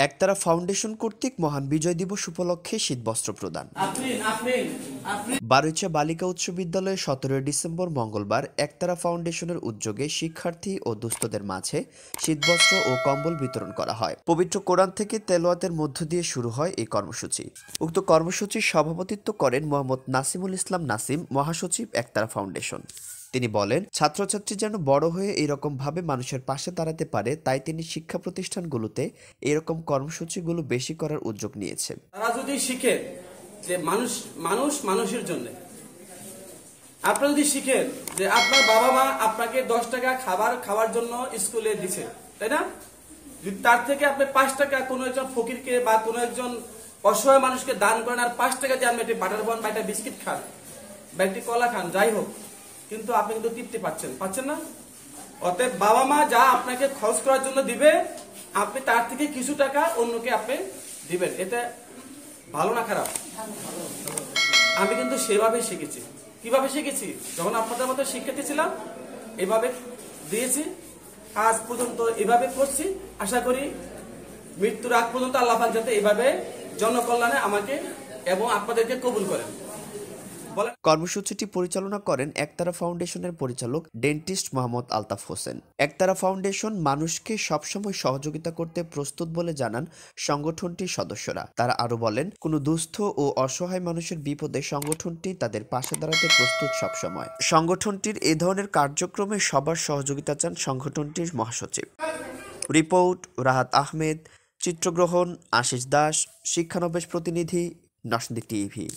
একতারা foundation কর্তৃক মহান বিজয় দিবস উপলক্ষে শীতবস্ত্র প্রদান। বারুইচা বালিকা উচ্চ বিদ্যালয়ে 17 ডিসেম্বর মঙ্গলবার একতারা ফাউন্ডেশনের উদ্যোগে শিক্ষার্থী ও দুস্থদের মাঝে শীতবস্ত্র ও কম্বল বিতরণ করা হয়। পবিত্র কোরআন থেকে তেলাওয়াতের মধ্য দিয়ে শুরু হয় এই কর্মসূচি। উক্ত কর্মসূচির সভাপতিত্ব করেন মোহাম্মদ নাসিমুল ইসলাম নাসিম, মহাসচিব একতারা ফাউন্ডেশন। তিনি বলেন, ছাত্রছাত্রী যেন বড় হয়ে এরকম ভাবে মানুষের পাশে দাঁড়াতে পারে, তাই তিনি শিক্ষা প্রতিষ্ঠানগুলোতে এরকম কর্মসূচিগুলো বেশি করার উদ্যোগ নিয়েছেন। তারা যদি শিখে যে মানুষ মানুষের জন্য, আপনারা যদি শিখেন যে আপনার বাবা মা আপনাকে 10 টাকা খাওয়ার জন্য স্কুলে দিছে, তাই না? যদি তার থেকে আপনি 5 টাকা কোনো একজন ফকিরকে বা কোনো একজন অসহায় মানুষকে দান করেন, আর 5 টাকা দিয়ে আপনি একটি বাটার বন বা একটা বিস্কিট খান বা একটি কলা খান, যাই হোক, কিন্তু আপনি কিন্তু তৃপ্তি পাচ্ছেন না। অতএব বাবা মা যা আপনাকে খরচ করার জন্য দিবে, আপনি তার থেকে কিছু টাকা অন্যকে আপনি দিবেন। এতে ভালো না খারাপ? আমি কিন্তু সেভাবে শিখেছি। কিভাবে শিখেছি? যখন আপনাদের মতো শিক্ষার্থী ছিলাম, এভাবে দিয়েছি, আজ পর্যন্ত এভাবে করছি। আশা করি মৃত্যুর আগ পর্যন্ত আল্লাহ পাক যাতে এভাবে জনকল্যাণে আমাকে এবং আপনাদেরকে কবুল করেন। কর্মসূচিটি পরিচালনা করেন একতারা ফাউন্ডেশনের পরিচালক ডেন্টিস্ট মোহাম্মদ আলতাফ হোসেন। একতারা ফাউন্ডেশন মানুষকে সবসময় সহযোগিতা করতে প্রস্তুত বলে জানান সংগঠনটির সদস্যরা। তারা আরো বলেন, কোনো দুস্থ ও অসহায় মানুষের বিপদে সংগঠনটি তাদের পাশে দাঁড়াতে প্রস্তুত সবসময়। সংগঠনটির এ ধরনের কার্যক্রমে সবার সহযোগিতা চান সংগঠনটির মহাসচিব। রিপোর্ট রাহাত আহমেদ, চিত্রগ্রহণ আশিস দাস, শিক্ষানবেশ প্রতিনিধি, নরসিংদী টিভি।